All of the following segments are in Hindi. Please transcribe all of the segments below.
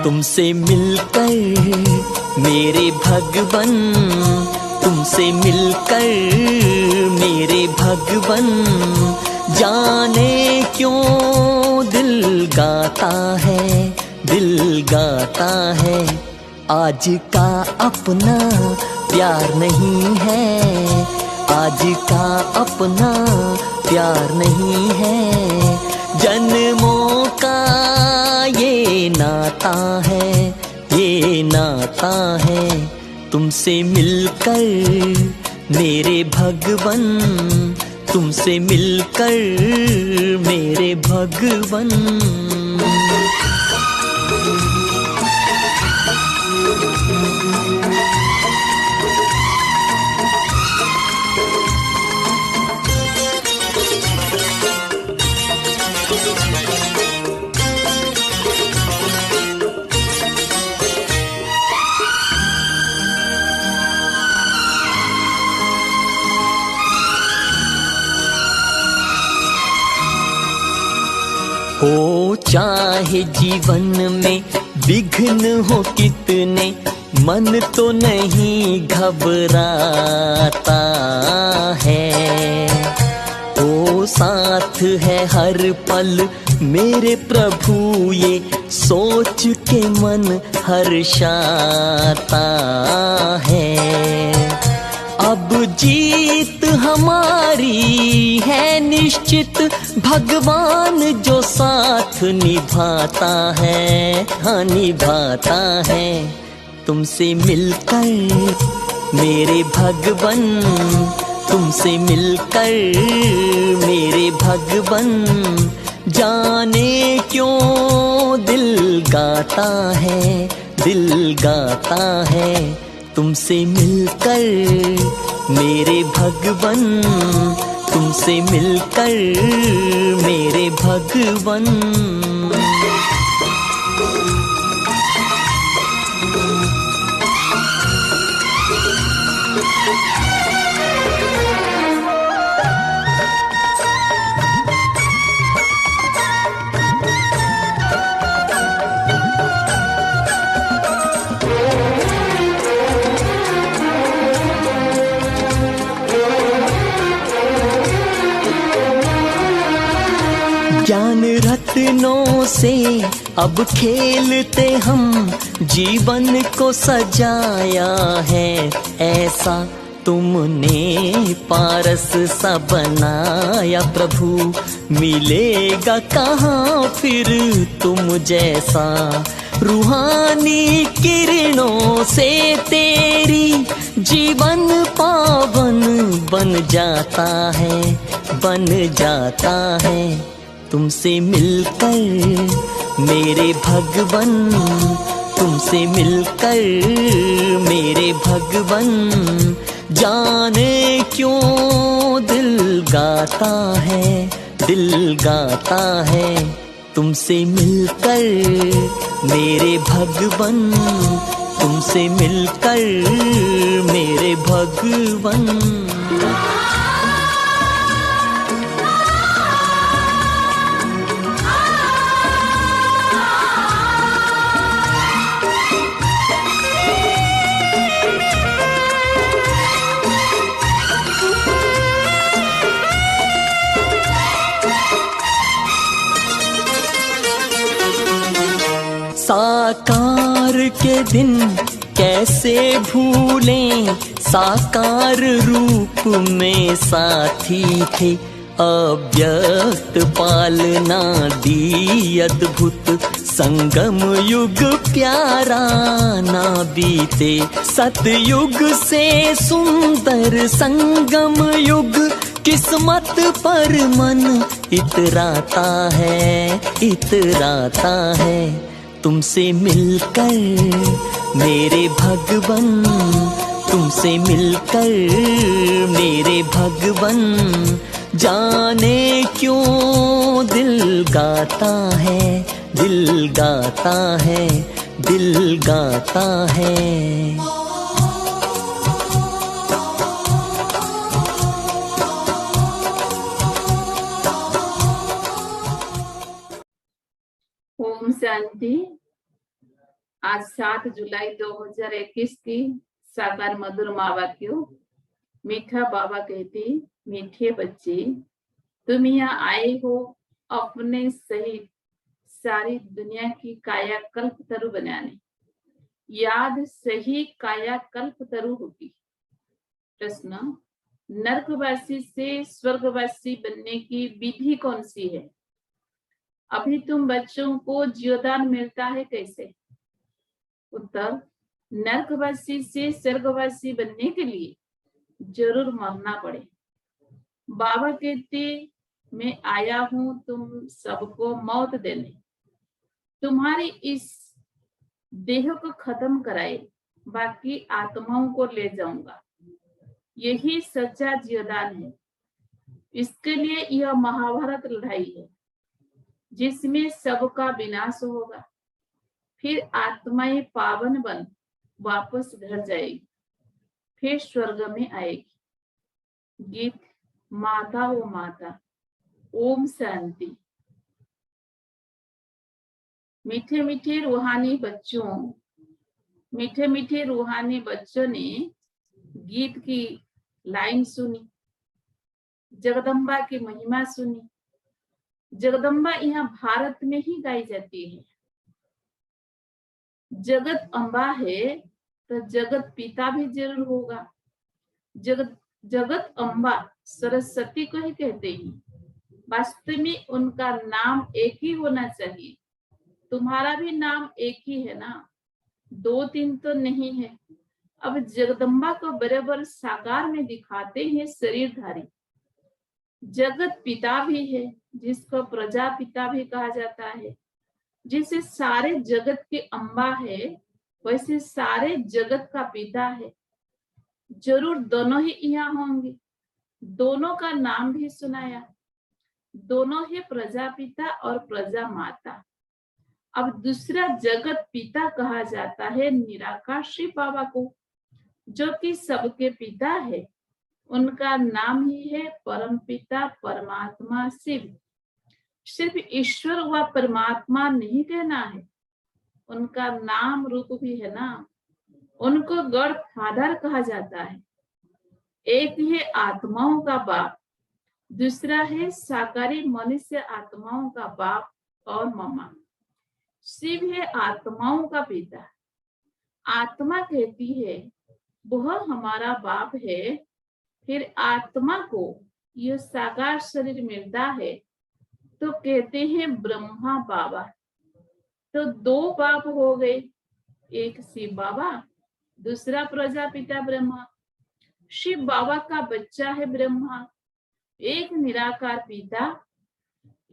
तुमसे मिलकर मेरे भगवन, तुमसे मिलकर मेरे भगवन, जाने क्यों दिल गाता है, दिल गाता है। आज का अपना प्यार नहीं है, आज का अपना प्यार नहीं है, जन्मों का ये नाता है, ये नाता है। तुमसे मिलकर मेरे भगवन, तुमसे मिलकर मेरे भगवन। हो चाहे जीवन में विघ्न हो कितने, मन तो नहीं घबराता है। ओ साथ है हर पल मेरे प्रभु, ये सोच के मन हर्षाता है। अब जीत हमारी है निश्चित, भगवान जो साथ निभाता है, हाँ निभाता है। तुमसे मिलकर मेरे भगवन, तुमसे मिलकर मेरे भगवन, जाने क्यों दिल गाता है, दिल गाता है। तुमसे मिलकर मेरे भगवन, तुमसे मिलकर मेरे भगवन। ज्ञान रत्नों से अब खेलते हम, जीवन को सजाया है ऐसा तुमने पारस सा बनाया प्रभु। मिलेगा कहाँ फिर तुम जैसा, रूहानी किरणों से तेरी जीवन पावन बन जाता है, बन जाता है। तुमसे मिलकर मेरे भगवन, तुमसे मिलकर मेरे भगवन, जाने क्यों दिल गाता है, दिल गाता है। तुमसे मिलकर मेरे भगवन, तुमसे मिलकर मेरे भगवन। साकार के दिन कैसे भूलें, साकार रूप में साथी थे। अव्यक्त पालना दी अद्भुत, संगम युग प्यारा ना बीते। सतयुग से सुंदर संगम युग, किस्मत पर मन इतराता है, इतराता है। तुमसे मिलकर मेरे भगवन, तुमसे मिलकर मेरे भगवन, जाने क्यों दिल गाता है, दिल गाता है, दिल गाता है। ओम शांति। आज 7 जुलाई 2021 की साकार मधुर माँ वाक्यों। मीठा बाबा कहती, मीठे बच्चे, तुम यहाँ आए हो अपने सहित सारी दुनिया की कायाकल्प तरु बनाने। याद सही कायाकल्प तरु होगी। प्रश्न, नरकवासी से स्वर्गवासी बनने की विधि कौन सी है? अभी तुम बच्चों को जीवदान मिलता है कैसे? उत्तर, नरकवासी से स्वर्गवासी बनने के लिए जरूर मरना पड़े। बाबा कहते, मैं आया हूं तुम सबको मौत देने, तुम्हारी इस देह को खत्म कराए, बाकी आत्माओं को ले जाऊंगा। यही सच्चा जीवदान है। इसके लिए यह महाभारत लड़ाई है, जिसमें सबका विनाश होगा। फिर आत्माएं पावन बन वापस घर जाएगी, फिर स्वर्ग में आएगी। गीत माता वो माता। ओम शांति। मीठे मीठे रूहानी बच्चों, मीठे मीठे रूहानी बच्चों ने गीत की लाइन सुनी, जगदम्बा की महिमा सुनी। जगदम्बा यहाँ भारत में ही गाई जाती है। जगत अम्बा है तो जगत पिता भी जरूर होगा। जगत अम्बा सरस्वती को ही कहते हैं। वास्तव में उनका नाम एक ही होना चाहिए। तुम्हारा भी नाम एक ही है ना, 2-3 तो नहीं है। अब जगदम्बा को बराबर साकार में दिखाते हैं शरीरधारी। जगत पिता भी है, जिसको प्रजापिता भी कहा जाता है। जैसे सारे जगत के अम्बा है, वैसे सारे जगत का पिता है। जरूर दोनों ही यहाँ होंगे। दोनों का नाम भी सुनाया। दोनों ही प्रजापिता और प्रजा माता। अब दूसरा जगत पिता कहा जाता है निराकार शिव बाबा को, जो कि सबके पिता है। उनका नाम ही है परम पिता परमात्मा शिव। सिर्फ ईश्वर व परमात्मा नहीं कहना है, उनका नाम रूप भी है ना। उनको गॉड फादर कहा जाता है। एक है आत्माओं का बाप, दूसरा है साकारी मनुष्य आत्माओं का बाप और मम्मा। शिव है आत्माओं का पिता। आत्मा कहती है वह हमारा बाप है। फिर आत्मा को यह साकार शरीर मिलता है तो कहते हैं ब्रह्मा बाबा। तो 2 बाप हो गए, एक शिव बाबा, दूसरा प्रजापिता ब्रह्मा। शिव बाबा का बच्चा है ब्रह्मा, एक निराकार पिता,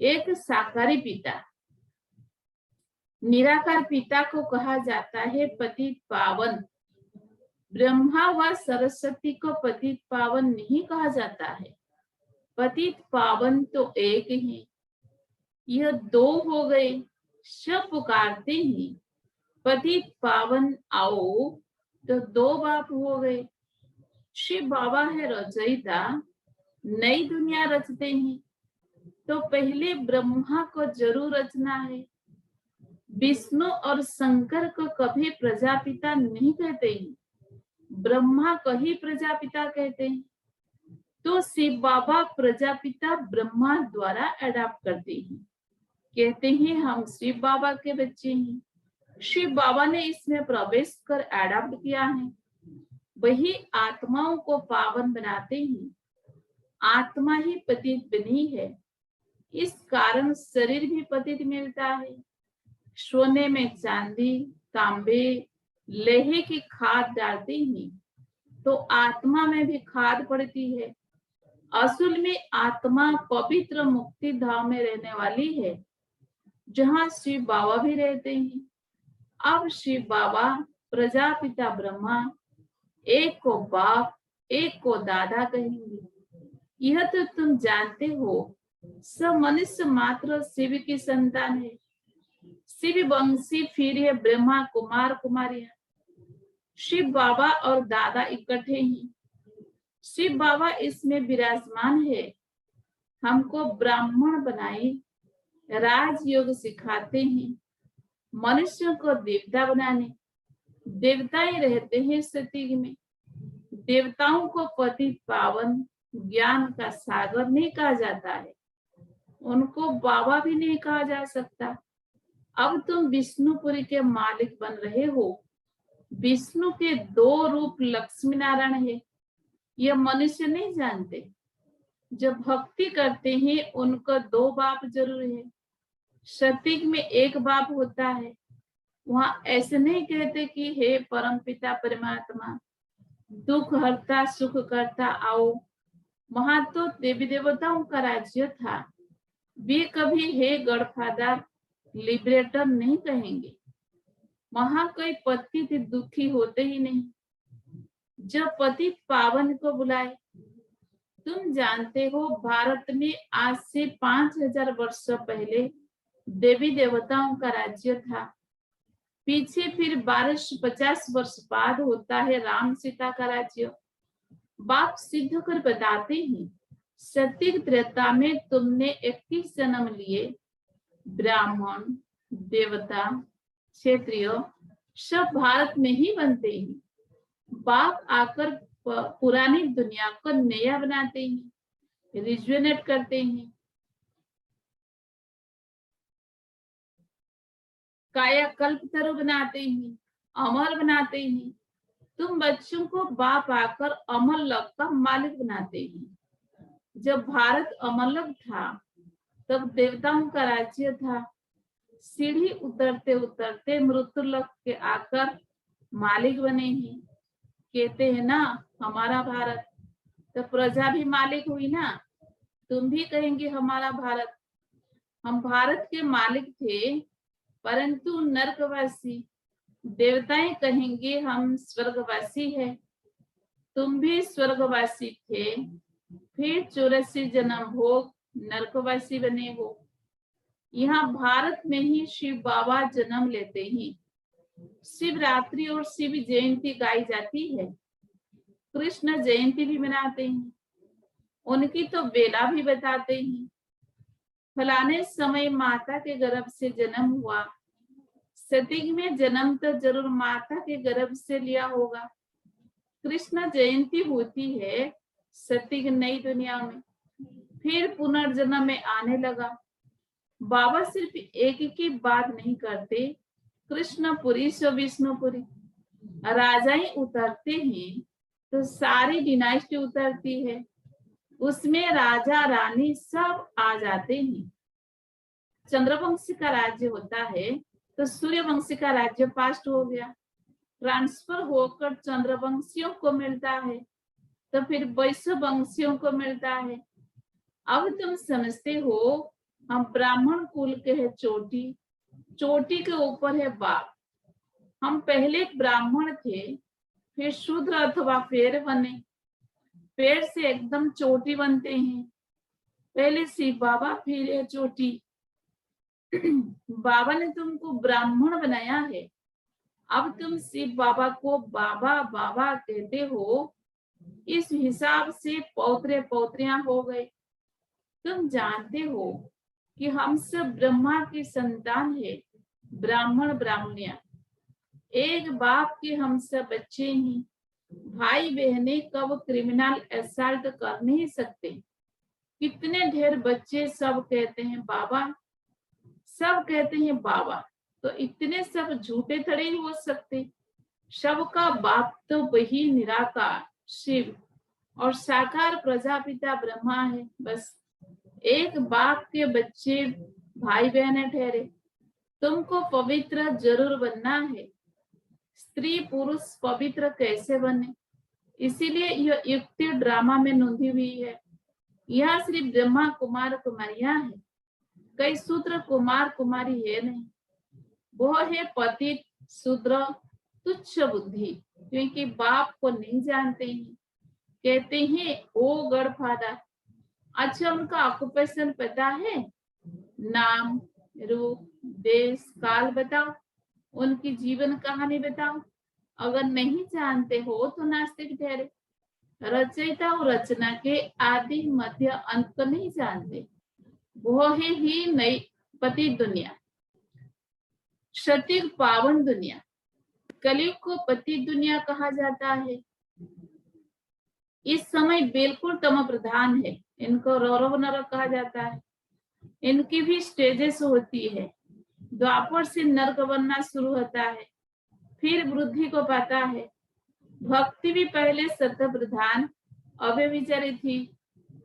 एक साकारी पिता। निराकार पिता को कहा जाता है पतित पावन। ब्रह्मा व सरस्वती को पतित पावन नहीं कहा जाता है। पतित पावन तो एक ही। यह 2 हो गए। सब पुकारते हैं पतित पावन आओ, तो 2 बाप हो गए। शिव बाबा है रचयिता, नई दुनिया रचते हैं तो पहले ब्रह्मा को जरूर रचना है। विष्णु और शंकर को कभी प्रजापिता नहीं कहते हैं, ब्रह्मा को ही प्रजापिता कहते हैं। तो शिव बाबा प्रजापिता ब्रह्मा द्वारा अडॉप्ट करते हैं, कहते हैं हम शिव बाबा के बच्चे हैं। शिव बाबा ने इसमें प्रवेश कर अडॉप्ट किया है। वही आत्माओं को पावन बनाते हैं। आत्मा ही पतित बनी है, इस कारण शरीर भी पतित मिलता है। सोने में चांदी, तांबे, लोहे की खाद डालते हैं तो आत्मा में भी खाद पड़ती है। असल में आत्मा पवित्र मुक्ति धाम में रहने वाली है, जहाँ शिव बाबा भी रहते हैं। अब शिव बाबा प्रजापिता ब्रह्मा, एक को बाप एक को दादा कहेंगे। यह तो तुम जानते हो, सब मनुष्य मात्र शिव की संतान है। शिव वंशी फिर है ब्रह्मा कुमार कुमारियां। शिव बाबा और दादा इकट्ठे हैं। शिव बाबा इसमें विराजमान है। हमको ब्राह्मण बनाई राजयोग सिखाते हैं। मनुष्यों को देवता बनाने। देवता ही रहते हैं सतयुग में। देवताओं को पतित पावन ज्ञान का सागर नहीं कहा जाता है, उनको बाबा भी नहीं कहा जा सकता। अब तुम विष्णुपुरी के मालिक बन रहे हो। विष्णु के 2 रूप लक्ष्मी नारायण है, यह मनुष्य नहीं जानते। जब भक्ति करते हैं उनको 2 बाप जरूर है। सतयुग में 1 बाप होता है। वहां ऐसे नहीं कहते कि हे परम पिता परमात्मा दुख हरता सुख करता आओ। वहां तो देवी देवताओं का राज्य था। वे कभी हे गॉडफादर लिबरेटर नहीं कहेंगे। वहां कोई पतित दुखी होते ही नहीं। जब पतित पावन को बुलाए, तुम जानते हो भारत में आज से 5000 वर्ष पहले देवी देवताओं का राज्य था। पीछे फिर 1250 वर्ष बाद होता है राम सीता का राज्य। बाप सिद्ध कर बताते हैं सतयुग त्रेता में तुमने 21 जन्म लिए। ब्राह्मण देवता क्षत्रिय सब भारत में ही बनते हैं। बाप आकर पुरानी दुनिया को नया बनाते हैं, रिजुवेनेट करते हैं, कायाकल्प तरु बनाते हैं, अमर बनाते हैं। तुम बच्चों को बाप आकर अमरलोक का मालिक बनाते हैं। जब भारत अमरलोक था तब देवताओं का राज्य था। सीढ़ी उतरते उतरते मृत्युलोक के आकर मालिक बने हैं। कहते हैं ना हमारा भारत, तो प्रजा भी मालिक हुई ना। तुम भी कहेंगे हमारा भारत। हम भारत के मालिक थे, परंतु नरकवासी। देवताएं कहेंगे हम स्वर्गवासी है। तुम भी स्वर्गवासी थे, फिर 84 जन्म भोग नरकवासी बने हो। यहाँ भारत में ही शिव बाबा जन्म लेते हैं। शिवरात्रि और शिव जयंती गाई जाती है। कृष्ण जयंती भी मनाते हैं। उनकी तो बेला भी बताते हैं। फलाने समय माता के गर्भ से जन्म हुआ। सतयुग में जन्म तो जरूर माता के गर्भ से लिया होगा। कृष्ण जयंती होती है सतयुग नई दुनिया में, फिर पुनर्जन्म में आने लगा। बाबा सिर्फ एक की बात नहीं करते, कृष्णपुरी सो विष्णुपुरी। राजाएं उतरते हैं तो सारी डिनास्टी उतरती है, उसमें राजा रानी सब आ जाते हैं। चंद्रवंशी का राज्य होता है तो सूर्यवंशी का राज्य पास्ट हो गया, ट्रांसफर होकर चंद्रवंशियों को मिलता है, तो फिर वैश्यवंशियों को मिलता है। अब तुम समझते हो हम ब्राह्मण कुल के हैं चोटी, चोटी के ऊपर है बाप। हम पहले ब्राह्मण थे, फिर शूद्र अथवा फेर बने। पेड़ से एकदम चोटी बनते हैं। पहले शिव बाबा फिर है चोटी। बाबा ने तुमको ब्राह्मण बनाया है। अब तुम शिव बाबा को बाबा बाबा कहते हो। इस हिसाब से पौत्रे पौत्रियां हो गए। तुम जानते हो कि हम सब ब्रह्मा की संतान है, ब्राह्मण ब्राह्मणिया। एक बाप के हम सब बच्चे हैं। भाई बहने कब क्रिमिनल असल्ट कर नहीं सकते। कितने ढेर बच्चे सब कहते हैं बाबा, सब कहते हैं बाबा, तो इतने सब झूठे थोड़े ही हो सकते। सबका बाप तो वही निराकार शिव और साकार प्रजापिता ब्रह्मा है। बस एक बाप के बच्चे भाई बहन ठहरे। तुमको पवित्र जरूर बनना है। स्त्री पुरुष पवित्र कैसे बने, इसीलिए यह युक्ति ड्रामा में नोंधी हुई है। यहाँ सिर्फ ब्रह्मा कुमार कुमारियां है, कई शूद्र कुमार कुमारी है नहीं। वो है पतित शूद्र तुच्छ बुद्धि, क्योंकि बाप को नहीं जानते हैं। कहते हैं ओ गॉडफादर। अच्छा उनका ऑक्यूपेशन पता है? नाम रूप देश काल बताओ, उनकी जीवन कहानी बताओ। अगर नहीं जानते हो तो नास्तिक ठहरे। रचयिता और रचना के आदि मध्य अंत को नहीं जानते। वो है ही नई पति दुनिया। क्षतिक पावन दुनिया, कलयुग को पतित दुनिया कहा जाता है। इस समय बिल्कुल तम प्रधान है, इनको रौरव नरक कहा जाता है। इनकी भी स्टेजेस होती है। द्वापर से नरक बनना शुरू होता है, फिर वृद्धि को पाता है। भक्ति भी पहले सत्य प्रधान अव्यभिचारी थी,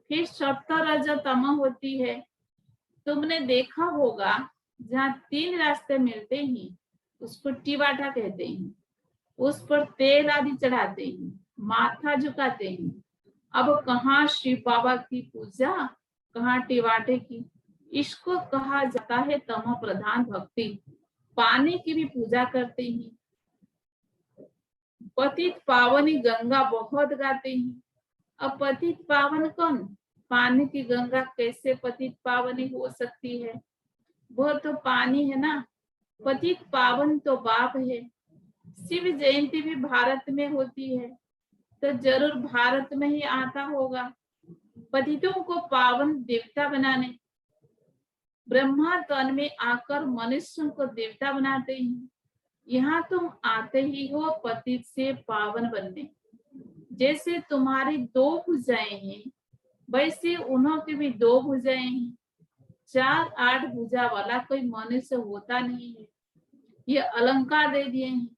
फिर सत्य रज तम होती है। तुमने देखा होगा जहाँ 3 रास्ते मिलते हैं उसको टिवाटा कहते हैं, उस पर तेल आदि चढ़ाते हैं, माथा झुकाते हैं। अब कहाँ शिव बाबा की पूजा, कहाँ टिवाटे की। इसको कहा जाता है तम प्रधान भक्ति। पानी की भी पूजा करते हैं। पतित पावनी गंगा बहुत गाते हैं। अब पतित पावन कौन? पानी की गंगा कैसे पतित पावनी हो सकती है? वो तो पानी है ना। पतित पावन तो बाप है। शिव जयंती भी भारत में होती है, तो जरूर भारत में ही आता होगा। पतितों को पावन देवता बनाने ब्रह्मा तन में आकर मनुष्यों को देवता बनाते हैं। यहाँ तुम आते ही हो पतित से पावन बनने। जैसे तुम्हारी 2 भुजाएं हैं, वैसे उन्होंने भी 2 भुजाएं हैं। 4-8 भुजा वाला कोई मनुष्य होता नहीं है। ये अलंकार दे दिए हैं,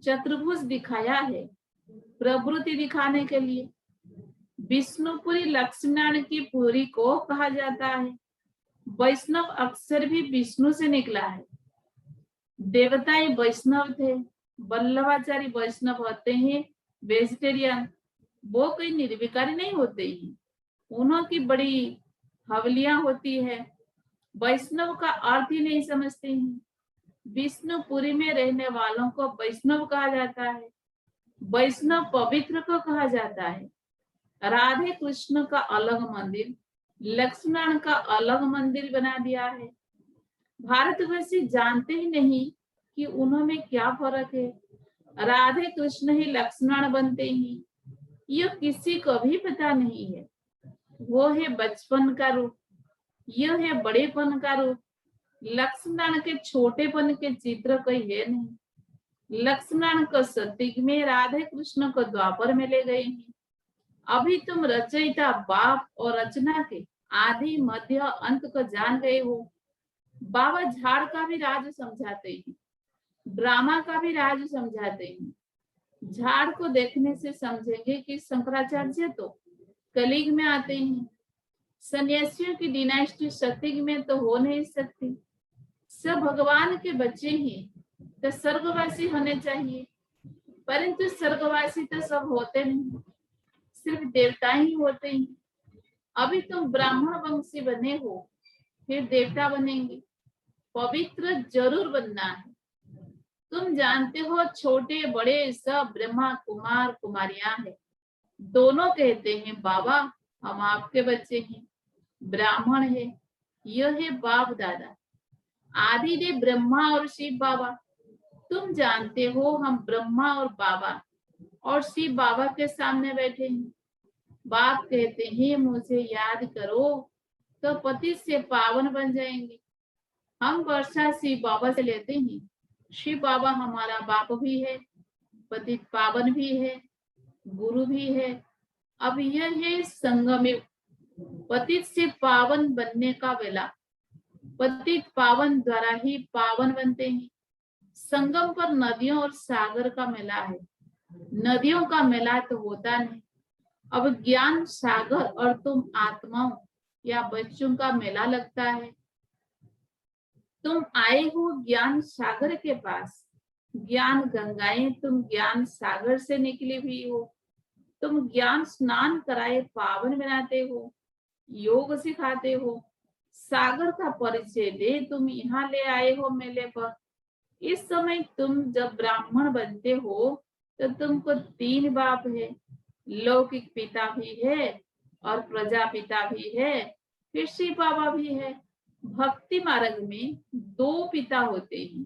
चतुर्भुज दिखाया है प्रवृत्ति दिखाने के लिए। विष्णुपुरी लक्ष्मण की पुरी को कहा जाता है। वैष्णव अक्षर भी विष्णु से निकला है। देवताएं वैष्णव थे। वल्लभाचारी वैष्णव होते हैं, वेजिटेरियन। वो कोई निर्विकारी नहीं होते हैं, उन्होंने बड़ी हवलियां होती है। वैष्णव का अर्थ ही नहीं समझते हैं। विष्णुपुरी में रहने वालों को वैष्णव कहा जाता है। वैष्णव पवित्र को कहा जाता है। राधे कृष्ण का अलग मंदिर, लक्ष्मण का अलग मंदिर बना दिया है। भारतवासी जानते ही नहीं कि उन्होंने क्या फर्क है। राधे कृष्ण ही लक्ष्मण बनते हैं, यह किसी को भी पता नहीं है। वो है बचपन का रूप, यह है बड़ेपन का रूप। लक्ष्मण के छोटेपन के चित्र कोई है नहीं। लक्ष्मण को सतयुग में, राधे कृष्ण को द्वापर में ले गए हैं। अभी तुम रचयिता बाप और रचना के आदि मध्य अंत को जान गए हो। बाबा झाड़ का भी राज समझाते हैं, ड्रामा का भी राज समझाते हैं। झाड़ को देखने से समझेंगे कि शंकराचार्य तो कलयुग में आते हैं। सन्यासियों की डिनाइस्टी सतयुग में तो हो नहीं सकती। सब भगवान के बच्चे हैं, तो स्वर्गवासी होने चाहिए, परंतु स्वर्गवासी तो सब होते नहीं, सिर्फ देवता ही होते हैं। अभी तुम ब्राह्मण वंशी बने हो, फिर देवता बनेंगे। पवित्र जरूर बनना है। तुम जानते हो छोटे बड़े सब ब्रह्मा कुमार कुमारियां हैं। दोनों कहते हैं बाबा हम आपके बच्चे हैं। ब्राह्मण है, यह है बाप दादा आदिदेव ब्रह्मा और शिव बाबा। तुम जानते हो हम ब्रह्मा और बाबा और शिव बाबा के सामने बैठे हैं। बाप कहते हैं मुझे याद करो तो पति से पावन बन जाएंगे। हम वर्षा शिव बाबा से लेते हैं। शिव बाबा हमारा बाप भी है, पतित पावन भी है, गुरु भी है। अब यह है संगम, पतित से पावन बनने का वेला। पतित पावन द्वारा ही पावन बनते हैं। संगम पर नदियों और सागर का मेला है। नदियों का मेला तो होता नहीं। अब ज्ञान सागर और तुम आत्माओं या बच्चों का मेला लगता है। तुम आए हो ज्ञान सागर के पास। ज्ञान गंगाएं तुम ज्ञान सागर से निकली हुई हो। तुम ज्ञान स्नान कराए पावन बनाते हो, योग सिखाते हो। सागर का परिचय दे तुम यहाँ ले आए हो मेले पर। इस समय तुम जब ब्राह्मण बनते हो तो तुमको 3 बाप है। लौकिक पिता भी है और प्रजापिता भी है, फिर शिव बाबा भी है। भक्ति मार्ग में 2 पिता होते हैं,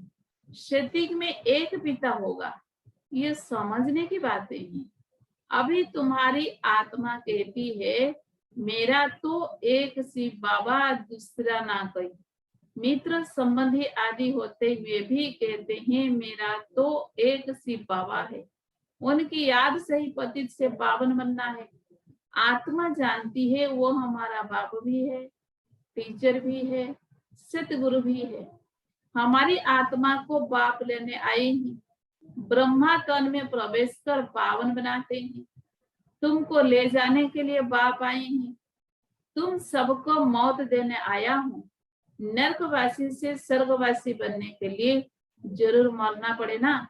क्षतिक में 1 पिता होगा। ये समझने की बातें हैं। अभी तुम्हारी आत्मा कहती है मेरा तो एक शिव बाबा, दूसरा ना कोई। मित्र संबंधी आदि होते हुए भी कहते हैं मेरा तो एक शिव बाबा है। उनकी याद से ही पतित से पावन बनना है। आत्मा जानती है वो हमारा बाप भी है, टीचर भी है, सतगुरु भी है। हमारी आत्मा को बाप लेने आए हैं, ब्रह्मा तन में प्रवेश कर पावन बनाते हैं। तुमको ले जाने के लिए बाप आए हैं। तुम सबको मौत देने आया हूँ। नरकवासी से स्वर्गवासी बनने के लिए जरूर मरना पड़े ना।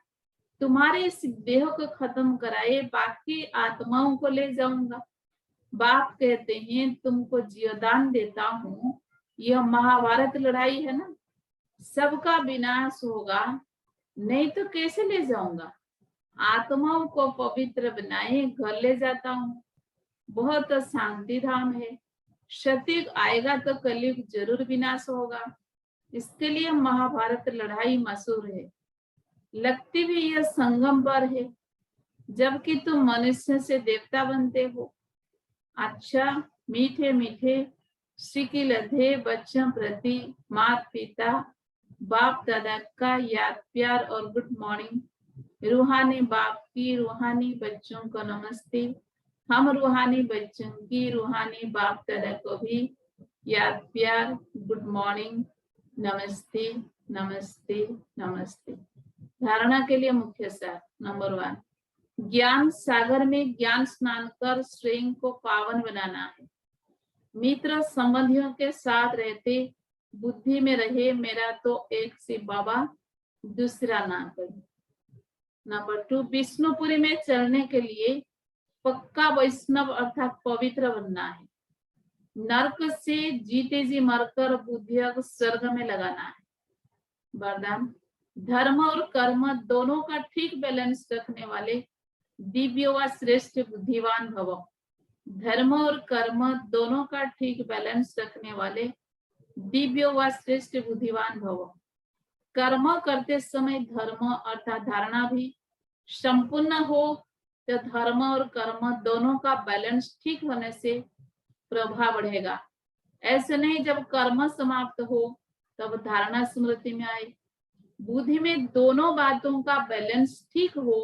तुम्हारे इस देह को खत्म कराए बाकी आत्माओं को ले जाऊंगा। बाप कहते हैं तुमको जीवदान देता हूँ। यह महाभारत लड़ाई है ना, सबका विनाश होगा, नहीं तो कैसे ले जाऊंगा। आत्माओं को पवित्र बनाए घर ले जाता हूँ। बहुत शांति धाम है। सतयुग आएगा तो कलयुग जरूर विनाश होगा। इसके लिए महाभारत लड़ाई मशहूर है। लगती भी यह संगम पर है, जबकि तुम मनुष्य से देवता बनते हो। अच्छा, मीठे मीठे सिकी लधे बच्चों प्रति माता पिता बाप दादा का याद प्यार और गुड मॉर्निंग। रूहानी बाप की रूहानी बच्चों को नमस्ते। हम रूहानी बच्चों की रूहानी बाप दादा को भी याद प्यार गुड मॉर्निंग, नमस्ते नमस्ते नमस्ते। धारणा के लिए मुख्य सार नंबर 1, ज्ञान सागर में ज्ञान स्नान कर स्वयं को पावन बनाना है। मित्र संबंधियों के साथ रहते बुद्धि में रहे मेरा तो एक शिव बाबा, दूसरा ना कहे। नंबर 2, विष्णुपुरी में चलने के लिए पक्का वैष्णव अर्थात पवित्र बनना है। नरक से जीते जी मरकर बुद्धि स्वर्ग में लगाना है। वरदान, धर्म और कर्म दोनों का ठीक बैलेंस रखने वाले दिव्य व श्रेष्ठ बुद्धिवान भव। धर्म और कर्म दोनों का ठीक बैलेंस रखने वाले दिव्य व श्रेष्ठ बुद्धिवान भव। कर्म करते समय धर्म अर्थात धारणा भी संपूर्ण हो तो धर्म और कर्म दोनों का बैलेंस ठीक होने से प्रभाव बढ़ेगा। ऐसे नहीं जब कर्म समाप्त हो तब धारणा स्मृति में आए। बुद्धि में दोनों बातों का बैलेंस ठीक हो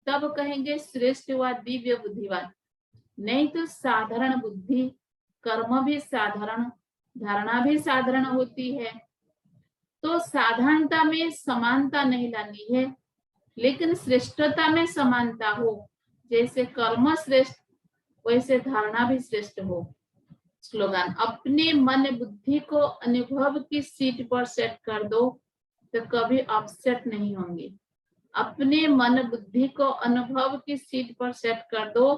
तब कहेंगे श्रेष्ठ व दिव्य बुद्धिवान। नहीं तो साधारण बुद्धि, कर्म भी साधारण, धारणा भी साधारण होती है। तो साधारणता में समानता नहीं लानी है, लेकिन श्रेष्ठता में समानता हो। जैसे कर्म श्रेष्ठ वैसे धारणा भी श्रेष्ठ हो। स्लोगन, अपने मन बुद्धि को अनुभव की सीट पर सेट कर दो तो कभी अपसेट नहीं होंगे। अपने मन बुद्धि को अनुभव की सीट पर सेट कर दो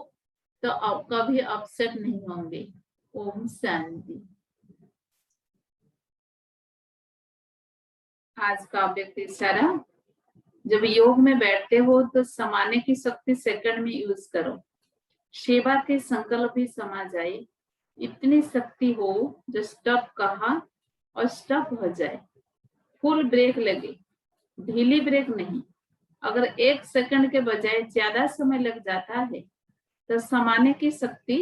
तो कभी अपसेट नहीं होंगे। ओम शांति। आज का व्यक्ति इशारा, जब योग में बैठते हो तो समाने की शक्ति सेकंड में यूज करो। सेवा के संकल्प भी समा जाए, इतनी शक्ति हो जो स्टॉप कहा और स्टॉप हो जाए। फुल ब्रेक लगे, ढीली ब्रेक नहीं। अगर 1 सेकंड के बजाय ज्यादा समय लग जाता है तो समाने की शक्ति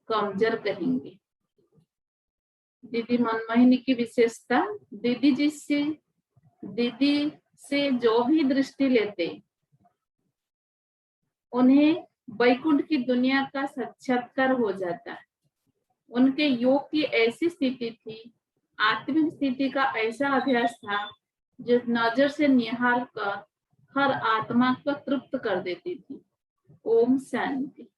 कमजोर कहेंगे। दीदी मनमोहिनी की विशेषता, दीदी से जो भी दृष्टि लेते उन्हें वैकुंठ की दुनिया का साक्षात्कार हो जाता है। उनके योग की ऐसी स्थिति थी, आत्मिक स्थिति का ऐसा अभ्यास था जो नजर से निहार कर हर आत्मा को तृप्त कर देती थी। ओम शांति।